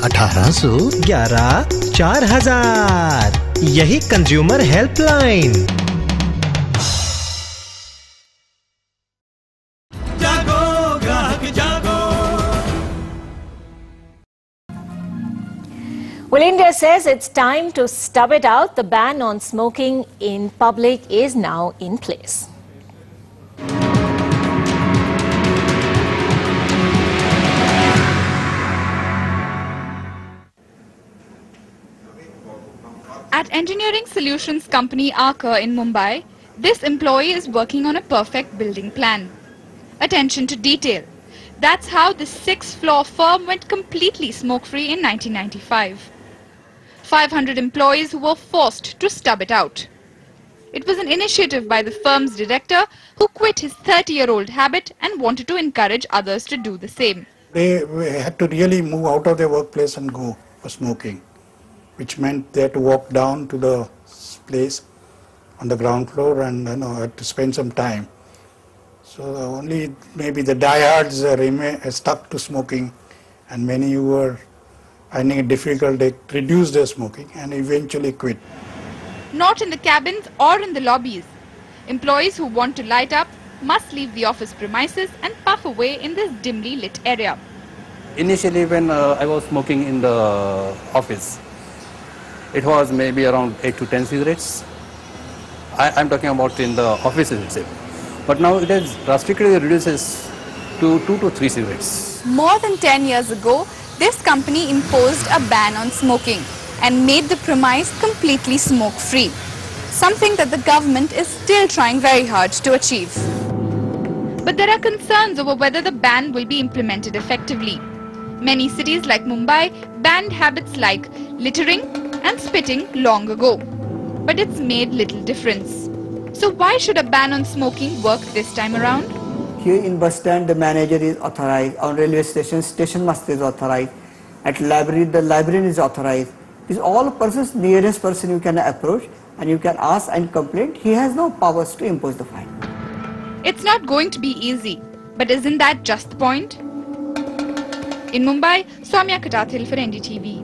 1811 4000। यही consumer helpline. जागो ग्राहक जागो। Well, India says it's time to stub it out. The ban on smoking in public is now in place. At engineering solutions company Arca in Mumbai, this employee is working on a perfect building plan. Attention to detail. That's how the 6th-floor firm went completely smoke-free in 1995. 500 employees who were forced to stub it out. It was an initiative by the firm's director who quit his 30-year-old habit and wanted to encourage others to do the same. They had to really move out of their workplace and go for smoking, which meant they had to walk down to the place on the ground floor and had to spend some time. So only maybe the diehards stuck to smoking, and many who were finding it difficult, they reduced their smoking and eventually quit. Not in the cabins or in the lobbies. Employees who want to light up must leave the office premises and puff away in this dimly lit area. Initially, when I was smoking in the office, it was maybe around 8 to 10 cigarettes. I'm talking about in the offices itself. But now it has drastically reduces to 2 to 3 cigarettes. More than 10 years ago, this company imposed a ban on smoking and made the premise completely smoke-free. Something that the government is still trying very hard to achieve. But there are concerns over whether the ban will be implemented effectively. Many cities like Mumbai banned habits like littering and spitting long ago. But it's made little difference. So why should a ban on smoking work this time around? Here in bus stand, the manager is authorized. On railway station, station master is authorized. At library, the librarian is authorized. These all persons, nearest person you can approach and you can ask and complain. He has no powers to impose the fine. It's not going to be easy, but isn't that just the point? In Mumbai, Soumya Katathil for NDTV.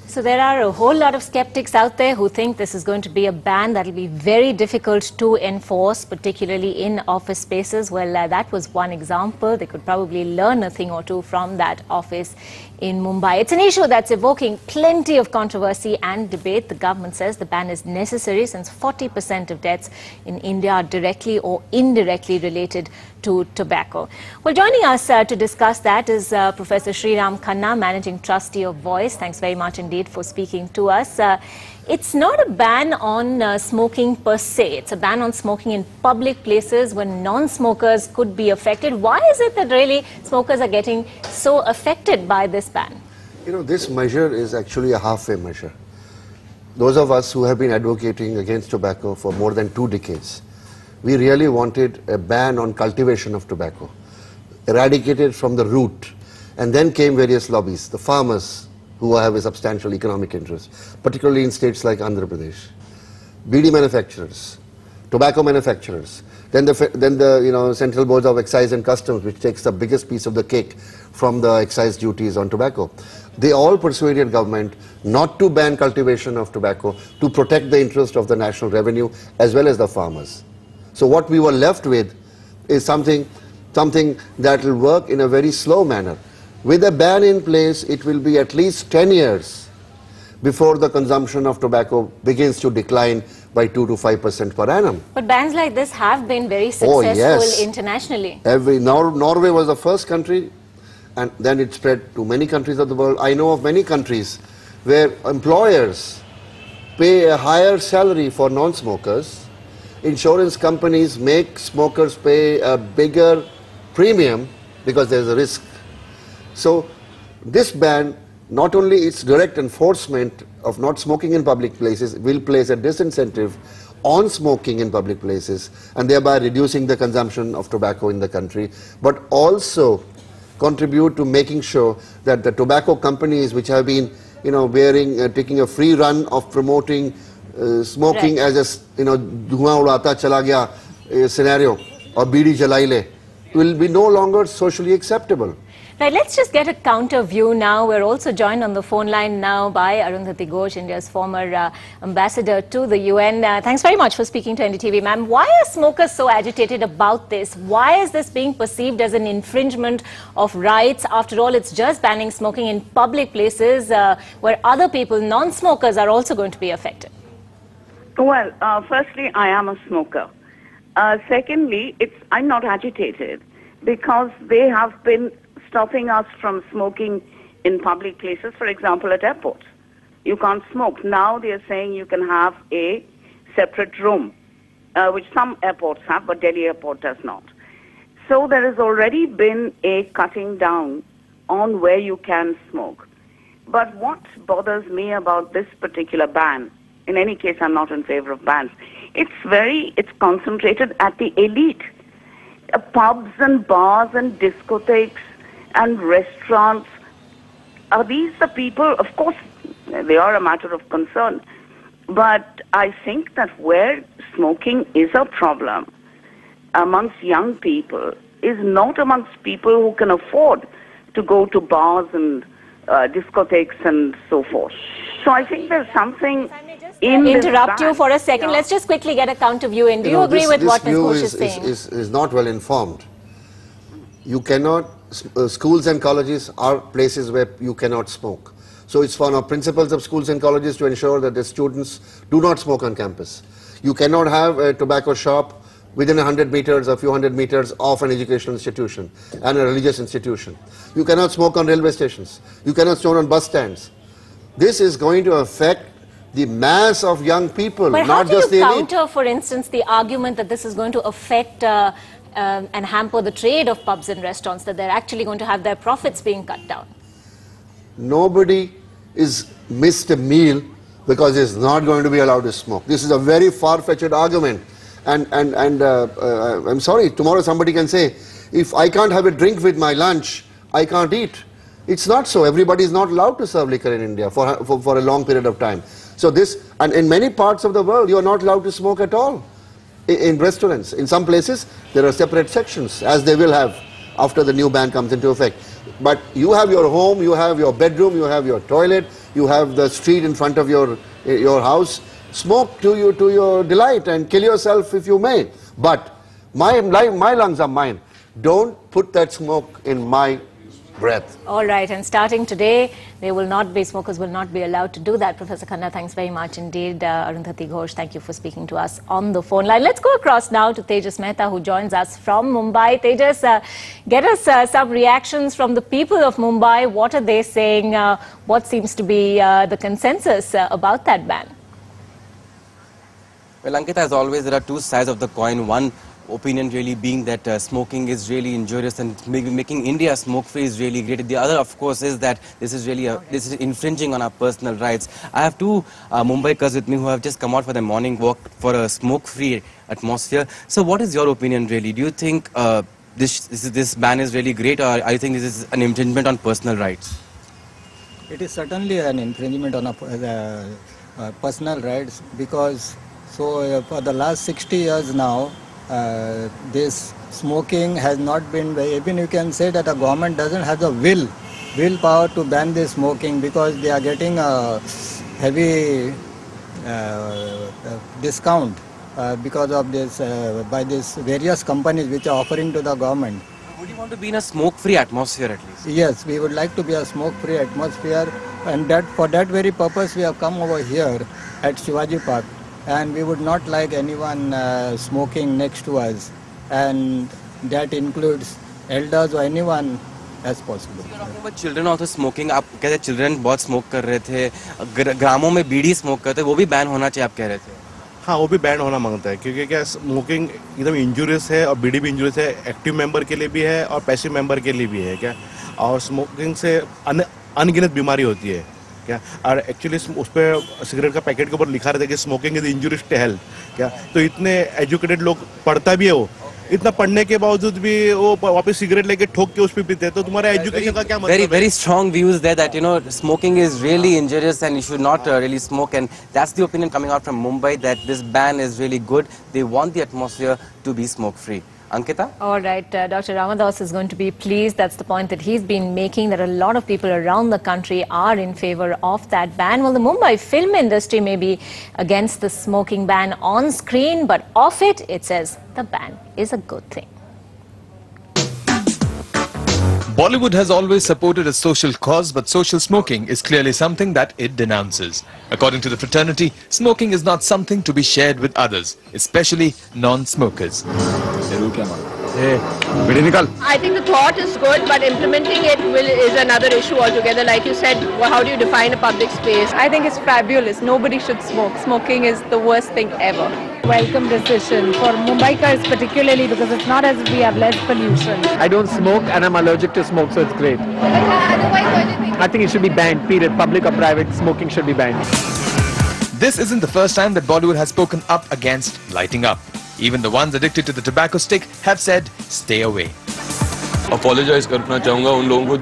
So there are a whole lot of skeptics out there who think this is going to be a ban that will be very difficult to enforce, particularly in office spaces. Well, that was one example. They could probably learn a thing or two from that office in Mumbai. It's an issue that's evoking plenty of controversy and debate. The government says the ban is necessary since 40% of deaths in India are directly or indirectly related to tobacco. Well, joining us to discuss that is Professor S.R.Khanna, Managing Trustee of Voice. Thanks very much indeed for speaking to us. It's not a ban on smoking per se. It's a ban on smoking in public places when non-smokers could be affected. Why is it that really smokers are getting so affected by this ban? You know, this measure is actually a halfway measure. Those of us who have been advocating against tobacco for more than 2 decades, we really wanted a ban on cultivation of tobacco, eradicated from the root, and then came various lobbies, the farmers who have a substantial economic interest, particularly in states like Andhra Pradesh, BD manufacturers, tobacco manufacturers, then the Central Boards of Excise and Customs, which takes the biggest piece of the cake from the excise duties on tobacco. They all persuaded government not to ban cultivation of tobacco to protect the interest of the national revenue as well as the farmers. So what we were left with is something that will work in a very slow manner. With a ban in place, it will be at least 10 years before the consumption of tobacco begins to decline by 2 to 5% per annum. But bans like this have been very successful internationally. Norway was the first country, and then it spread to many countries of the world. I know of many countries where employers pay a higher salary for non-smokers. Insurance companies make smokers pay a bigger premium because there is a risk. So this ban, not only its direct enforcement of not smoking in public places, will place a disincentive on smoking in public places and thereby reducing the consumption of tobacco in the country, but also contribute to making sure that the tobacco companies which have been taking a free run of promoting smoking as a धुआं उड़ाता चला गया scenario or बीड़ी जलाई ले will be no longer socially acceptable. Right, let's just get a counter view now. We're also joined on the phone line now by Arundhati Ghosh, India's former ambassador to the UN. Thanks very much for speaking to NDTV, ma'am. Why are smokers so agitated about this? Why is this being perceived as an infringement of rights? After all, it's just banning smoking in public places where other people, non-smokers, are also going to be affected. Well, firstly, I am a smoker. Secondly, I'm not agitated because they have been stopping us from smoking in public places, for example, at airports. You can't smoke. Now they are saying you can have a separate room, which some airports have, but Delhi airport does not. So there has already been a cutting down on where you can smoke. But what bothers me about this particular ban, in any case, I'm not in favor of bans, it's concentrated at the elite. Pubs and bars and discotheques and restaurants, are these the people? Of course, they are a matter of concern. But I think that where smoking is a problem amongst young people is not amongst people who can afford to go to bars and discotheques and so forth. So I think there's something interrupt you for a second. Let's just quickly get a counter view in. Do you agree with what Ms. Ghosh is saying? Is not well informed. You cannot, schools and colleges are places where you cannot smoke. So it's one of principles of schools and colleges to ensure that the students do not smoke on campus. You cannot have a tobacco shop within 100 meters or a few hundred meters of an educational institution and a religious institution. You cannot smoke on railway stations. You cannot smoke on bus stands. This is going to affect the mass of young people, but not just the elite. How do you counter, for instance, the argument that this is going to affect and hamper the trade of pubs and restaurants, that they're actually going to have their profits being cut down? Nobody is missed a meal because he's not going to be allowed to smoke. This is a very far-fetched argument. And I'm sorry, tomorrow somebody can say, if I can't have a drink with my lunch, I can't eat. It's not so. Everybody is not allowed to serve liquor in India for a long period of time. So this, and in many parts of the world, you are not allowed to smoke at all in restaurants. In some places, there are separate sections, as they will have after the new ban comes into effect. But you have your home, you have your bedroom, you have your toilet, you have the street in front of your house. Smoke to your delight and kill yourself if you may. But my lungs are mine. Don't put that smoke in my breath. All right, and starting today, smokers will not be allowed to do that. Professor Khanna, thanks very much indeed. Arundhati Ghosh, thank you for speaking to us on the phone line. Let's go across now to Tejas Mehta, who joins us from Mumbai. Tejas, get us some reactions from the people of Mumbai. What are they saying? What seems to be the consensus about that ban? Well, Ankita, as always, there are two sides of the coin. One opinion really being that smoking is really injurious and making India smoke-free is really great. The other, of course, is that this is really this is infringing on our personal rights. I have two Mumbaikars with me who have just come out for their morning walk for a smoke-free atmosphere. So what is your opinion really? Do you think this ban is really great, or do you think this is an infringement on personal rights? It is certainly an infringement on personal rights, because for the last 60 years now, this smoking has not been, even you can say that the government doesn't have the willpower to ban this smoking, because they are getting a heavy discount because of this, by these various companies which are offering to the government. Would you want to be in a smoke-free atmosphere at least? Yes, we would like to be a smoke-free atmosphere, and that for that very purpose we have come over here at Shivaji Park. And we would not like anyone smoking next to us, and that includes elders or anyone as possible. So you're talking about children also smoking. आप कहते children बहुत smoke कर रहे थे, ग्रामों में बीड़ी smoke करते, वो भी ban होना चाहिए आप कह रहे थे? हाँ, वो भी बैन होना मांगता है, क्योंकि क्या स्मोकिंग एकदम इंजूरियस है और बीड़ी भी इंजूरियस है, एक्टिव मेंबर के लिए भी है और पैसिव मेंबर के लिए भी है क्या, और स्मोकिंग से अनगिनत बीमारी होती है क्या, और एक्चुअली उस पर सिगरेट का पैकेट के ऊपर लिखा रहता है कि smoking is injurious to health क्या, तो इतने एजुकेटेड लोग पढ़ता भी है, वो इतना पढ़ने के बावजूद भी वो वापस सिगरेट लेके ठोक के उस पे पीते हैं, तो तुम्हारा एजुकेशन का क्या मतलब है? Very strong views there that smoking is really injurious and you should not really smoke, and that's the opinion coming out from Mumbai, that this ban is really good. They want the atmosphere to be smoke free. Ankita? All right, Dr. Ramadas is going to be pleased. That's the point that he's been making, that a lot of people around the country are in favor of that ban. Well, the Mumbai film industry may be against the smoking ban on screen, but off it, it says the ban is a good thing. Bollywood has always supported a social cause, but social smoking is clearly something that it denounces. According to the fraternity, smoking is not something to be shared with others, especially non-smokers. I think the thought is good, but implementing it is another issue altogether. Like you said, how do you define a public space? I think it's fabulous. Nobody should smoke. Smoking is the worst thing ever. Welcome decision for Mumbaikars particularly, because it's not as if we have less pollution. I don't smoke and I'm allergic to smoke, so it's great. I think it should be banned, period. Public or private, smoking should be banned. This isn't the first time that Bollywood has spoken up against lighting up. Even the ones addicted to the tobacco stick have said, stay away. Apologize करना चाहूँगा उन लोगों को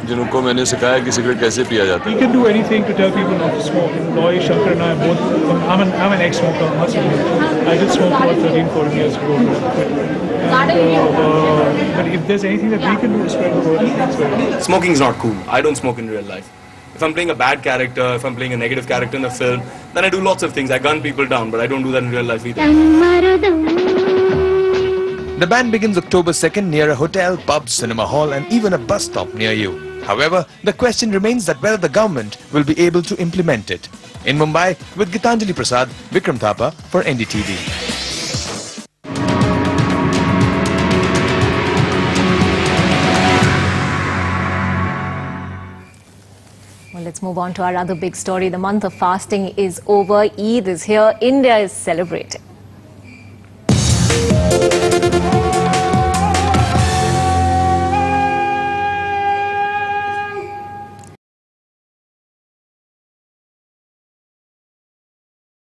जिनको मैंने सिखाया कि cigarette कैसे पिया जाता है. We can do anything to tell people not to smoke. Roy, Shankar and I both, I'm an ex-smoker, I must admit. I did smoke about 13-14 years ago. But if there's anything that we can do to spread the word, it's very good. Smoking is not cool. I don't smoke in real life. If I'm playing a bad character, if I'm playing a negative character in a film, then I do lots of things. I gun people down, but I don't do that in real life either. The ban begins October 2nd near a hotel, pub, cinema hall and even a bus stop near you. However, the question remains that whether the government will be able to implement it. In Mumbai, with Gitanjali Prasad, Vikram Thapa for NDTV. Well, let's move on to our other big story. The month of fasting is over. Eid is here. India is celebrating.